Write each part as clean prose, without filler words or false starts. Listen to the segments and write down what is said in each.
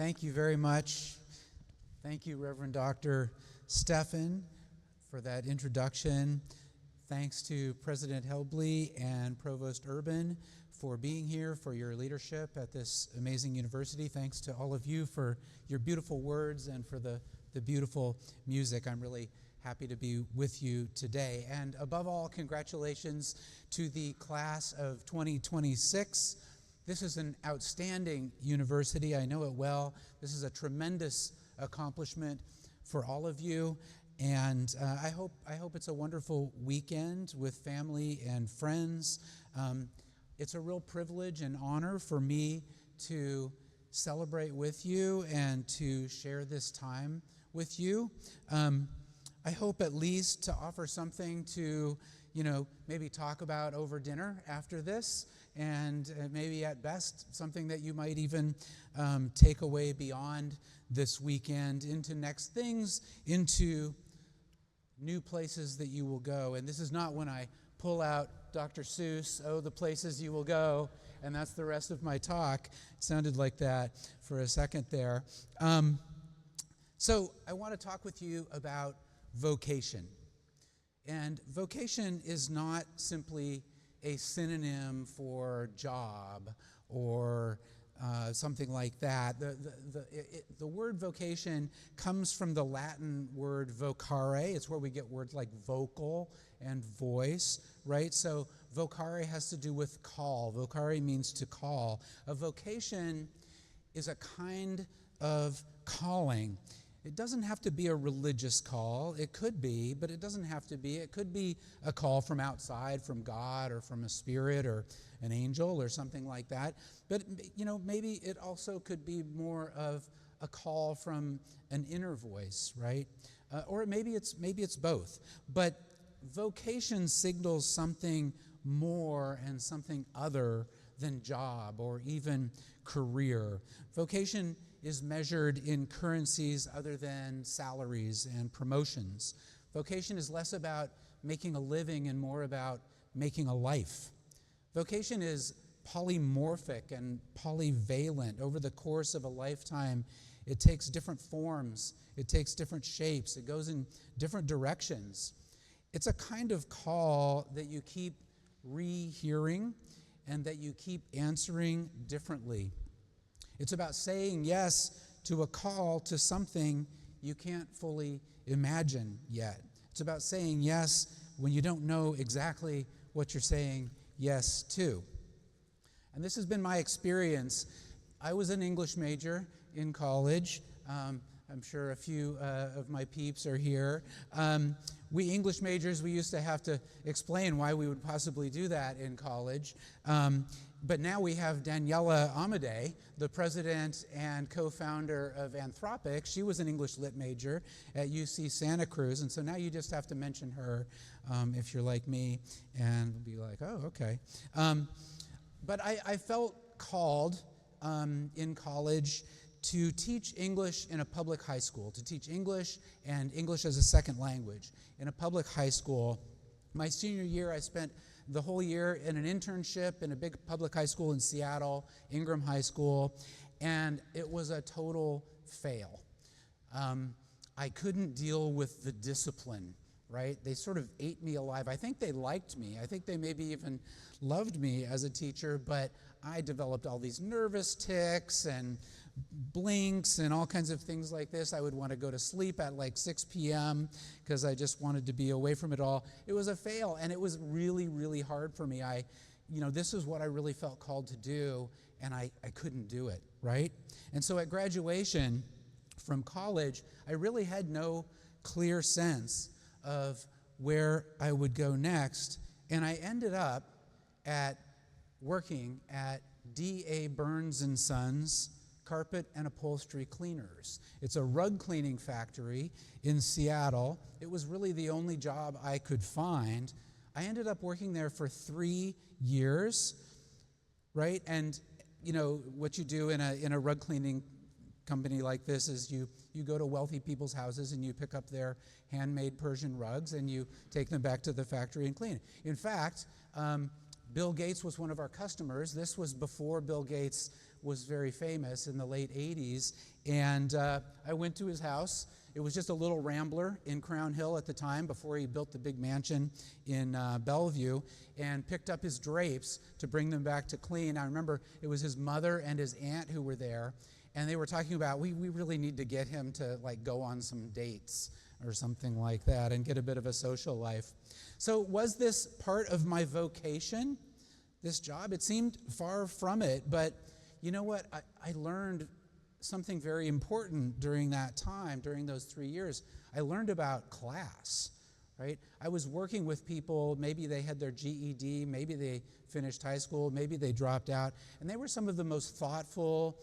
Thank you very much. Thank you, Reverend Dr. Stephan, for that introduction. Thanks to President Helbley and Provost Urban for being here, for your leadership at this amazing university. Thanks to all of you for your beautiful words and for the beautiful music. I'm really happy to be with you today. And above all, congratulations to the class of 2026. This is an outstanding university. I know it well. This is a tremendous accomplishment for all of you. And I hope it's a wonderful weekend with family and friends. It's a real privilege and honor for me to celebrate with you and to share this time with you. I hope at least to offer something to, maybe talk about over dinner after this, and maybe at best something that you might even take away beyond this weekend into next things, into new places that you will go. And this is not when I pull out Dr. Seuss, "Oh, the places you will go," and that's the rest of my talk. It sounded like that for a second there. So I want to talk with you about vocation. And vocation is not simply a synonym for job or something like that. The word vocation comes from the Latin word vocare. It's where we get words like vocal and voice, right? So vocare has to do with call. Vocare means to call. A vocation is a kind of calling. It doesn't have to be a religious call. It could be, but it doesn't have to be. It could be a call from outside, from God or from a spirit or an angel or something like that. But, maybe it also could be more of a call from an inner voice, right? Or maybe it's both. But vocation signals something more and something other than job or even career. Vocation is measured in currencies other than salaries and promotions. Vocation is less about making a living and more about making a life. Vocation is polymorphic and polyvalent. Over the course of a lifetime, it takes different forms, it takes different shapes, it goes in different directions. It's a kind of call that you keep rehearing and that you keep answering differently. It's about saying yes to a call to something you can't fully imagine yet. It's about saying yes when you don't know exactly what you're saying yes to. And this has been my experience. I was an English major in college. I'm sure a few of my peeps are here. We English majors, we used to have to explain why we would possibly do that in college. But now we have Daniela Amadei, the president and co-founder of Anthropic. She was an English lit major at UC Santa Cruz, and so now you just have to mention her if you're like me and be like, oh, okay. But I felt called in college to teach English in a public high school, to teach English and English as a second language in a public high school. My senior year, I spent the whole year in an internship in a big public high school in Seattle, Ingram High School, and it was a total fail. I couldn't deal with the discipline, right? They sort of ate me alive. I think they liked me. I think they maybe even loved me as a teacher, but I developed all these nervous tics and blinks and all kinds of things like this. I would want to go to sleep at like 6 p.m. because I just wanted to be away from it all. It was a fail, and it was really, really hard for me. This is what I really felt called to do, and I couldn't do it, right? And so at graduation from college, I really had no clear sense of where I would go next, and I ended up working at D.A. Burns & Sons Carpet and Upholstery Cleaners. It's a rug cleaning factory in Seattle. It was really the only job I could find. I ended up working there for 3 years, right? And what you do in a rug cleaning company like this is you go to wealthy people's houses and you pick up their handmade Persian rugs and you take them back to the factory and clean. In fact, Bill Gates was one of our customers. This was before Bill Gates was very famous in the late 80s. And I went to his house. It was just a little rambler in Crown Hill at the time before he built the big mansion in Bellevue, and picked up his drapes to bring them back to clean. I remember it was his mother and his aunt who were there, and they were talking about, we really need to get him to like go on some dates or something like that and get a bit of a social life. So was this part of my vocation, this job? It seemed far from it, but you know what? I learned something very important during that time, during those 3 years. I learned about class, right? I was working with people, maybe they had their GED, maybe they finished high school, maybe they dropped out, and they were some of the most thoughtful,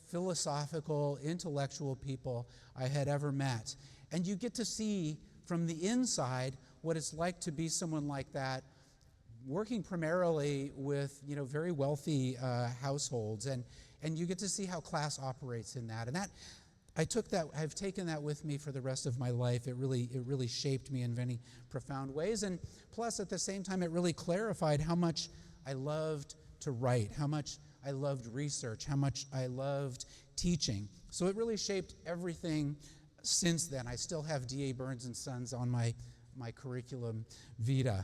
philosophical, intellectual people I had ever met. And you get to see from the inside what it's like to be someone like that, working primarily with, very wealthy households, and you get to see how class operates in that. And that, I've taken that with me for the rest of my life. It really shaped me in many profound ways. And plus, at the same time, it really clarified how much I loved to write, how much I loved research, how much I loved teaching. So it really shaped everything since then. I still have D.A. Burns & Sons on my curriculum vitae.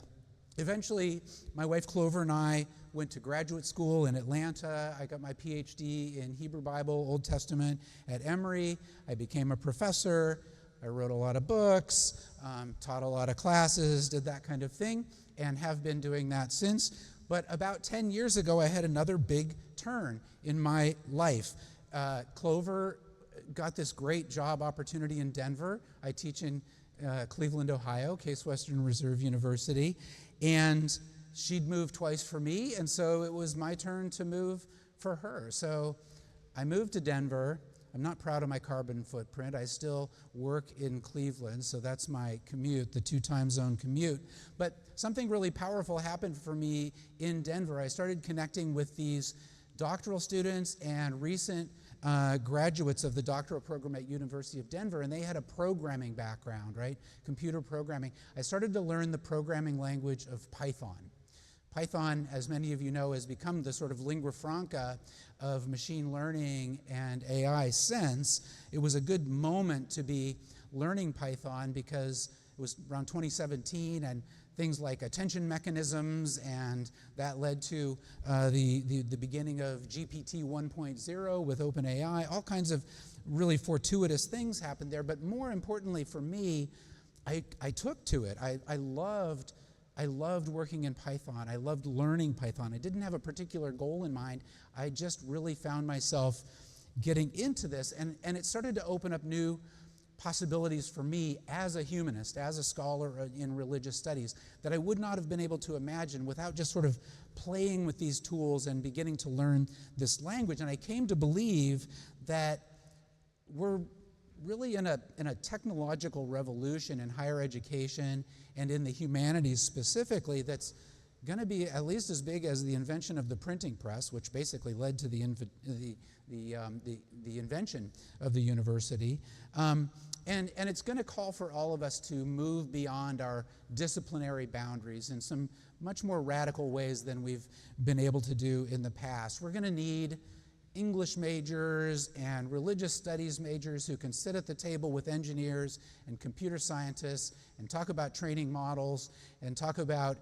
Eventually, my wife Clover and I went to graduate school in Atlanta. I got my PhD in Hebrew Bible, Old Testament at Emory. I became a professor. I wrote a lot of books, taught a lot of classes, did that kind of thing, and have been doing that since. But about 10 years ago, I had another big turn in my life. Clover got this great job opportunity in Denver. I teach in Cleveland, Ohio, Case Western Reserve University. And she'd moved twice for me, and so it was my turn to move for her. So I moved to Denver. I'm not proud of my carbon footprint. I still work in Cleveland, so that's my commute, the 2-time zone commute. But something really powerful happened for me in Denver. I started connecting with these doctoral students and recent graduates of the doctoral program at University of Denver, and they had a programming background, right? Computer programming. I started to learn the programming language of Python. Python, as many of you know, has become the sort of lingua franca of machine learning and AI since. It was a good moment to be learning Python because it was around 2017, and things like attention mechanisms, and that led to the beginning of GPT 1.0 with OpenAI. All kinds of really fortuitous things happened there, but more importantly for me, I took to it. I loved working in Python. I loved learning Python. I didn't have a particular goal in mind. I just really found myself getting into this, and it started to open up new possibilities for me as a humanist, as a scholar in religious studies, that I would not have been able to imagine without just sort of playing with these tools and beginning to learn this language. And I came to believe that we're really in a technological revolution in higher education and in the humanities specifically that's going to be at least as big as the invention of the printing press, which basically led to the invention of the university. And it's going to call for all of us to move beyond our disciplinary boundaries in some much more radical ways than we've been able to do in the past. We're going to need English majors and religious studies majors who can sit at the table with engineers and computer scientists and talk about training models and talk about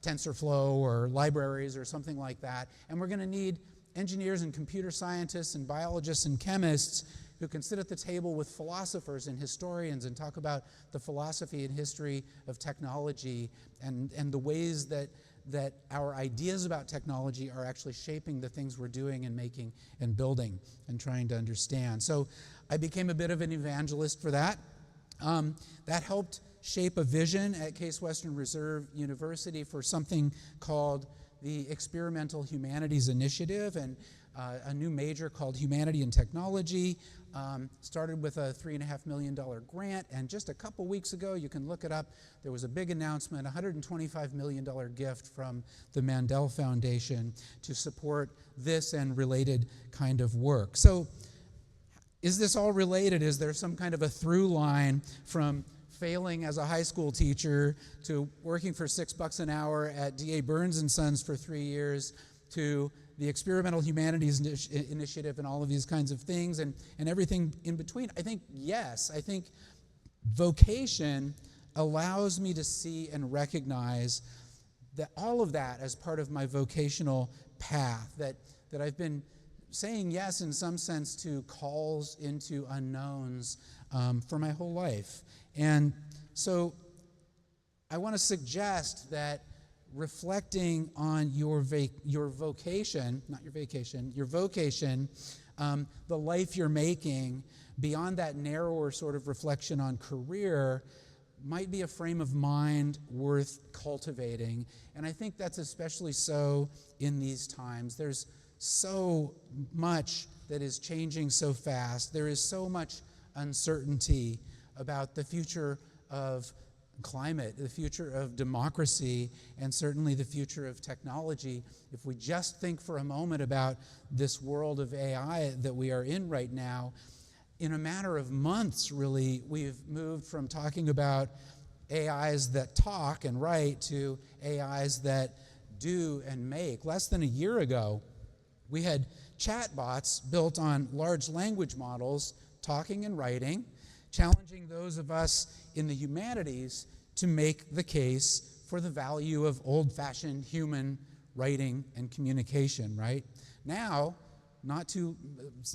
TensorFlow or libraries or something like that. And we're going to need engineers and computer scientists and biologists and chemists who can sit at the table with philosophers and historians and talk about the philosophy and history of technology and the ways that our ideas about technology are actually shaping the things we're doing and making and building and trying to understand. So I became a bit of an evangelist for that. That helped shape a vision at Case Western Reserve University for something called the Experimental Humanities Initiative, and a new major called Humanity and Technology. Started with a $3.5 million grant, and just a couple weeks ago, you can look it up, there was a big announcement, $125 million gift from the Mandel Foundation to support this and related kind of work. So is this all related? Is there some kind of a through line from failing as a high school teacher to working for $6 an hour at D.A. Burns & Sons for 3 years to the Experimental Humanities Initiative and all of these kinds of things and everything in between. I think, yes, I think vocation allows me to see and recognize that all of that as part of my vocational path, that I've been saying yes in some sense to calls into unknowns for my whole life. And so I want to suggest that reflecting on your vocation, not your vacation, your vocation, the life you're making, beyond that narrower sort of reflection on career, might be a frame of mind worth cultivating. And I think that's especially so in these times. There's so much that is changing so fast. There is so much uncertainty about the future of climate, the future of democracy, and certainly the future of technology. If we just think for a moment about this world of AI that we are in right now, in a matter of months, really, we've moved from talking about AIs that talk and write to AIs that do and make. Less than a year ago, we had chatbots built on large language models, talking and writing, challenging those of us in the humanities to make the case for the value of old-fashioned human writing and communication, right? Now, not too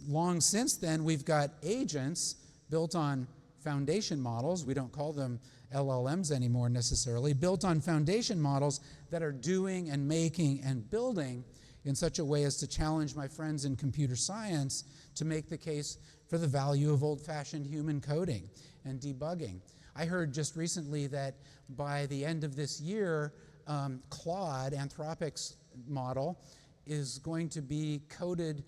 long since then, we've got agents built on foundation models. We don't call them LLMs anymore necessarily, built on foundation models that are doing and making and building in such a way as to challenge my friends in computer science to make the case for the value of old-fashioned human coding and debugging. I heard just recently that by the end of this year, Claude, Anthropic's model, is going to be coded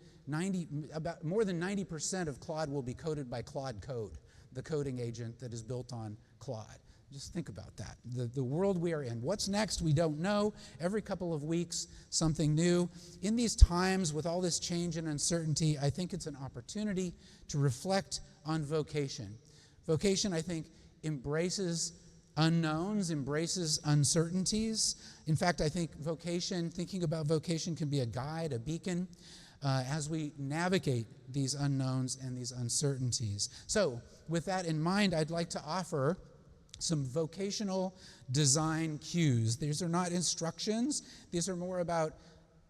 about more than 90% of Claude will be coded by Claude Code, the coding agent that is built on Claude. Just think about that. The world we are in. What's next? We don't know. Every couple of weeks, something new. In these times, with all this change and uncertainty, I think it's an opportunity to reflect on vocation. Vocation, I think, embraces unknowns, embraces uncertainties. In fact, I think thinking about vocation can be a guide, a beacon, as we navigate these unknowns and these uncertainties. So, with that in mind, I'd like to offer some vocational design cues. These are not instructions. These are more about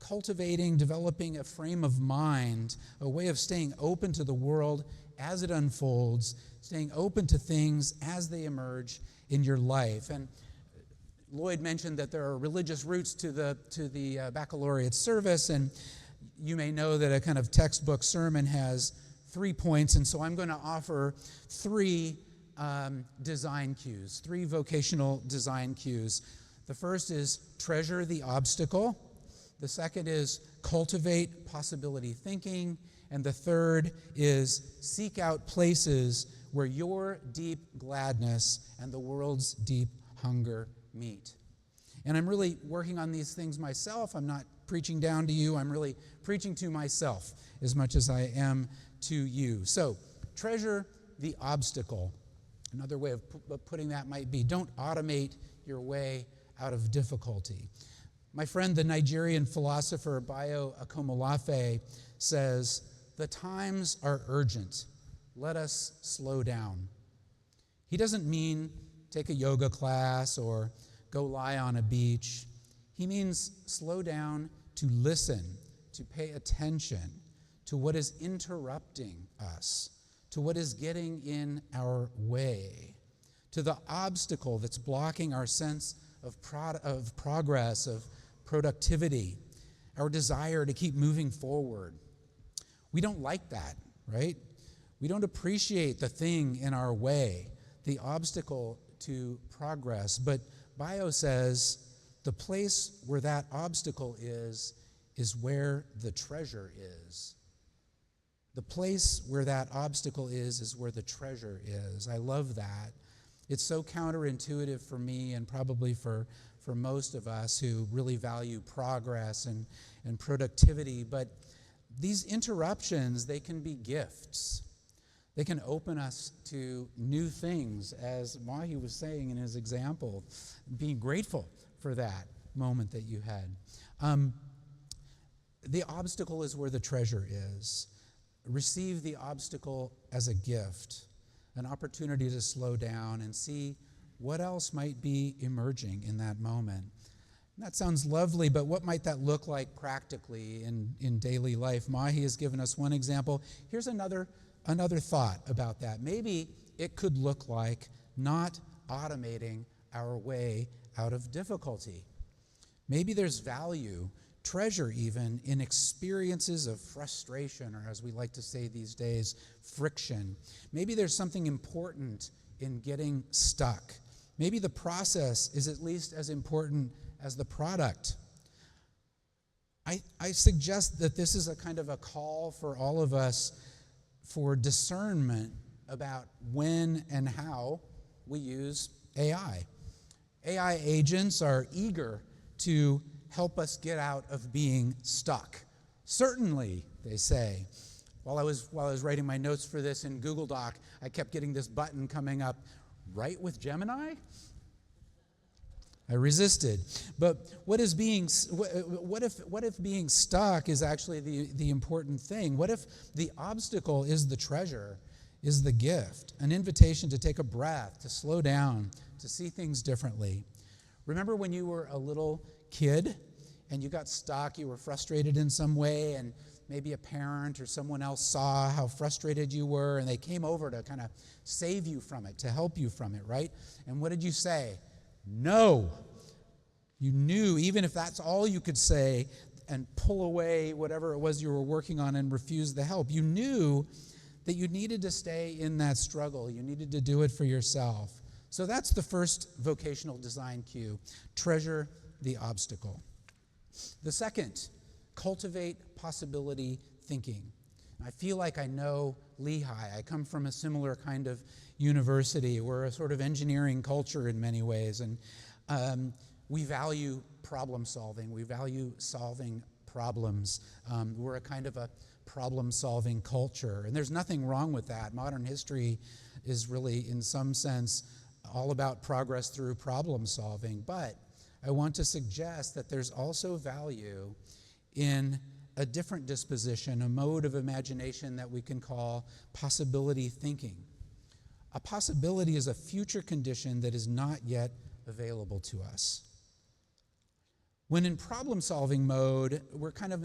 cultivating, developing a frame of mind, a way of staying open to the world as it unfolds, staying open to things as they emerge in your life. And Lloyd mentioned that there are religious roots to the baccalaureate service, and you may know that a kind of textbook sermon has 3 points, and so I'm going to offer 3 design cues, 3 vocational design cues. The first is treasure the obstacle. The second is cultivate possibility thinking. And the third is seek out places where your deep gladness and the world's deep hunger meet. And I'm really working on these things myself. I'm not preaching down to you. I'm really preaching to myself as much as I am to you. So, treasure the obstacle. Another way of putting that might be, don't automate your way out of difficulty. My friend, the Nigerian philosopher Bayo Akomolafe, says, "The times are urgent. Let us slow down." He doesn't mean take a yoga class or go lie on a beach. He means slow down to listen, to pay attention to what is interrupting us, to what is getting in our way, to the obstacle that's blocking our sense of progress, of productivity, our desire to keep moving forward. We don't like that, right? We don't appreciate the thing in our way, the obstacle to progress. But Bayo says the place where that obstacle is where the treasure is. The place where that obstacle is where the treasure is. I love that. It's so counterintuitive for me and probably for most of us who really value progress and productivity. But these interruptions, they can be gifts. They can open us to new things, as Mahi was saying in his example, being grateful for that moment that you had. The obstacle is where the treasure is. Receive the obstacle as a gift, an opportunity to slow down and see what else might be emerging in that moment. And that sounds lovely, but what might that look like practically in daily life? Mahi has given us one example. Here's another thought about that. Maybe it could look like not automating our way out of difficulty. Maybe there's value, treasure even, in experiences of frustration, or as we like to say these days, friction. Maybe there's something important in getting stuck. Maybe the process is at least as important as the product. I suggest that this is a kind of a call for all of us for discernment about when and how we use AI. AI agents are eager to help us get out of being stuck. Certainly, they say. While I was writing my notes for this in Google Doc, I kept getting this button coming up, write with Gemini? I resisted. But what if being stuck is actually the important thing? What if the obstacle is the treasure, is the gift, an invitation to take a breath, to slow down, to see things differently? Remember when you were a little kid and you got stuck, you were frustrated in some way, and maybe a parent or someone else saw how frustrated you were, and they came over to kind of save you from it, to help you from it, right? And what did you say? No. You knew, even if that's all you could say, and pull away whatever it was you were working on and refuse the help. You knew that you needed to stay in that struggle. You needed to do it for yourself. So that's the first vocational design cue. Treasure the obstacle. The second, cultivate possibility thinking. I feel like I know Lehigh. I come from a similar kind of university. We're a sort of engineering culture in many ways, and we value problem solving. We value solving problems. We're a kind of a problem-solving culture, and there's nothing wrong with that. Modern history is really, in some sense, all about progress through problem solving, but I want to suggest that there's also value in a different disposition, a mode of imagination that we can call possibility thinking. A possibility is a future condition that is not yet available to us. When in problem-solving mode, we're kind of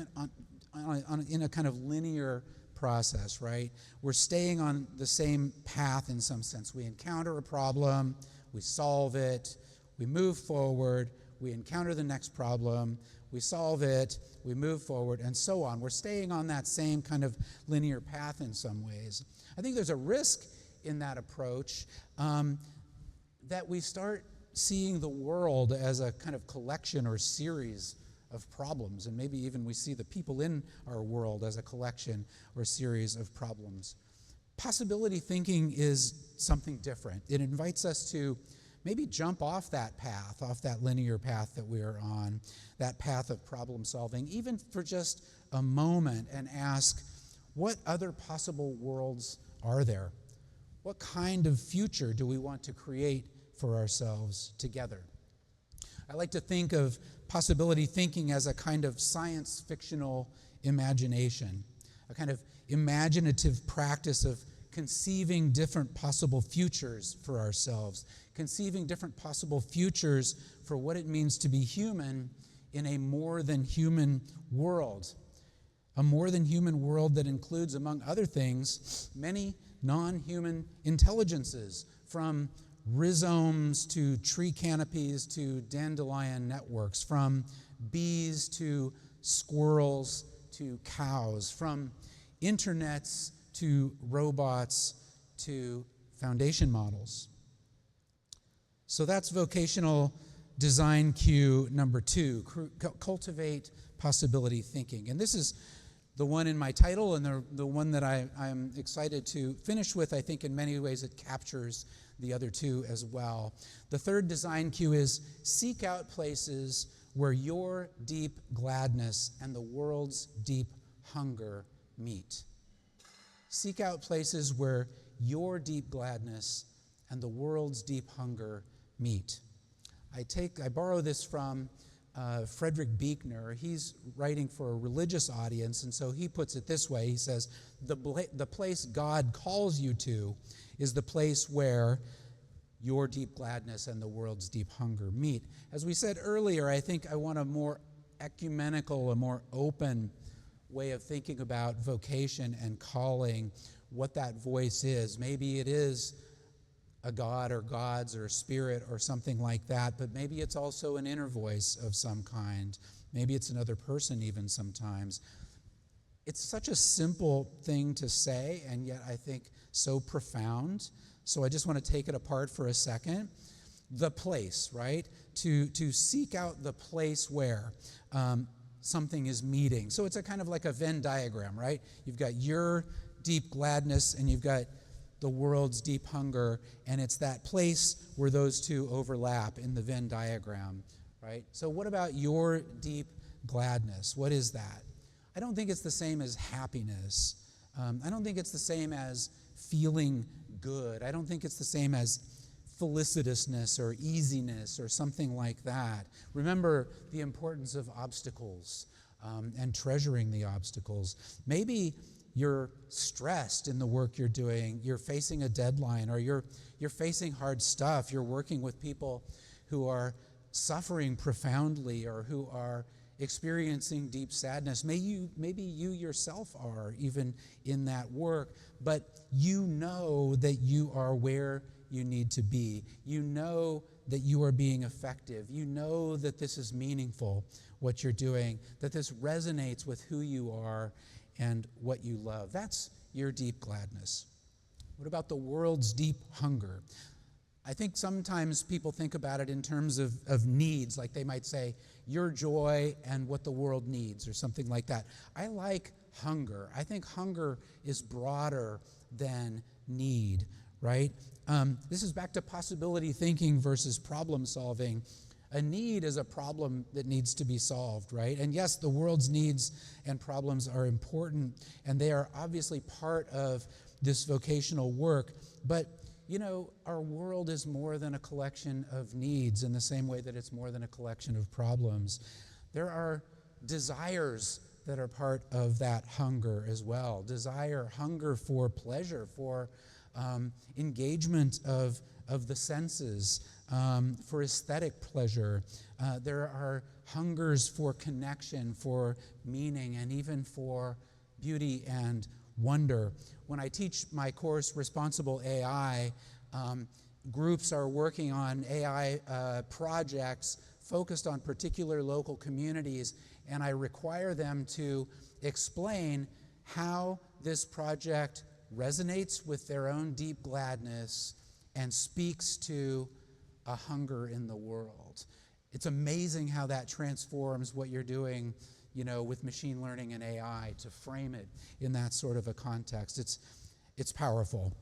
in a kind of linear process, right? We're staying on the same path in some sense. We encounter a problem, we solve it, we move forward, we encounter the next problem, we solve it, we move forward, and so on. We're staying on that same kind of linear path in some ways. I think there's a risk in that approach that we start seeing the world as a kind of collection or series of problems, and maybe even we see the people in our world as a collection or series of problems. Possibility thinking is something different. It invites us to maybe jump off that path, off that linear path that we are on, that path of problem solving, even for just a moment, and ask, what other possible worlds are there? What kind of future do we want to create for ourselves together? I like to think of possibility thinking as a kind of science fictional imagination, a kind of imaginative practice of conceiving different possible futures for ourselves, conceiving different possible futures for what it means to be human in a more than human world. A more than human world that includes, among other things, many non-human intelligences, from rhizomes to tree canopies to dandelion networks, from bees to squirrels to cows, from internets to robots to foundation models. So that's vocational design cue number 2, cultivate possibility thinking. And this is the one in my title, and the one that I'm excited to finish with. I think in many ways it captures the other two as well. The third design cue is seek out places where your deep gladness and the world's deep hunger meet. Seek out places where your deep gladness and the world's deep hunger meet. I borrow this from Frederick Buechner, he's writing for a religious audience, and so he puts it this way. He says, the place God calls you to is the place where your deep gladness and the world's deep hunger meet. As we said earlier, I think I want a more ecumenical, a more open way of thinking about vocation and calling, what that voice is. Maybe it is a god or gods or a spirit or something like that, but maybe it's also an inner voice of some kind. Maybe it's another person even sometimes. It's such a simple thing to say, and yet I think so profound. So I just want to take it apart for a second. The place, right? To seek out the place where something is meeting. So it's a kind of like a Venn diagram, right? You've got your deep gladness and you've got the world's deep hunger, and it's that place where those two overlap in the Venn diagram, right? So what about your deep gladness? What is that? I don't think it's the same as happiness. I don't think it's the same as feeling good. I don't think it's the same as felicitousness or easiness or something like that. Remember the importance of obstacles and treasuring the obstacles. Maybe you're stressed in the work you're doing, you're facing a deadline, or you're facing hard stuff, you're working with people who are suffering profoundly or who are experiencing deep sadness. Maybe you yourself are even in that work, but you know that you are where you need to be. You know that you are being effective. You know that this is meaningful, what you're doing, that this resonates with who you are and what you love. That's your deep gladness. What about the world's deep hunger? I think sometimes people think about it in terms of needs, like they might say, your joy and what the world needs, or something like that. I like hunger. I think hunger is broader than need, right? This is back to possibility thinking versus problem solving. A need is a problem that needs to be solved, right? And yes, the world's needs and problems are important, and they are obviously part of this vocational work. But, you know, our world is more than a collection of needs in the same way that it's more than a collection of problems. There are desires that are part of that hunger as well. Hunger for pleasure, for engagement of the senses, for aesthetic pleasure. There are hungers for connection, for meaning, and even for beauty and wonder. When I teach my course, Responsible AI, groups are working on AI projects focused on particular local communities, and I require them to explain how this project resonates with their own deep gladness and speaks to a hunger in the world. It's amazing how that transforms what you're doing, you know, with machine learning and AI, to frame it in that sort of a context. It's powerful.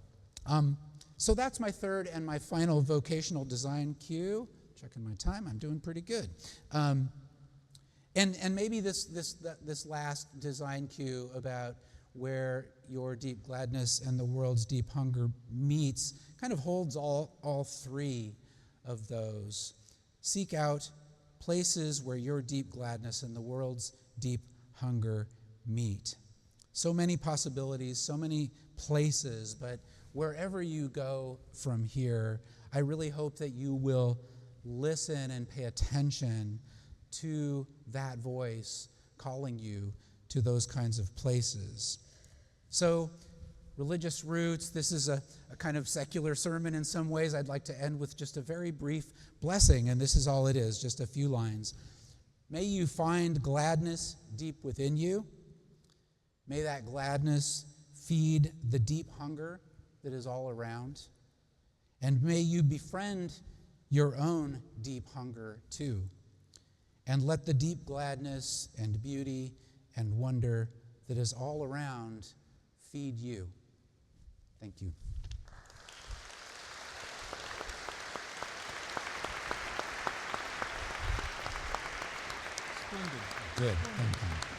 So that's my third and my final vocational design cue. Checking my time, I'm doing pretty good. And maybe this last design cue about where your deep gladness and the world's deep hunger meets kind of holds all three of those. Seek out places where your deep gladness and the world's deep hunger meet. So many possibilities, so many places, but wherever you go from here, I really hope that you will listen and pay attention to that voice calling you to those kinds of places. So, religious roots, this is a kind of secular sermon in some ways. I'd like to end with just a very brief blessing, and this is all it is, just a few lines. May you find gladness deep within you. May that gladness feed the deep hunger that is all around. And may you befriend your own deep hunger too. And let the deep gladness and beauty and wonder that is all around feed you. Thank you. Splendid. Good. Thank you.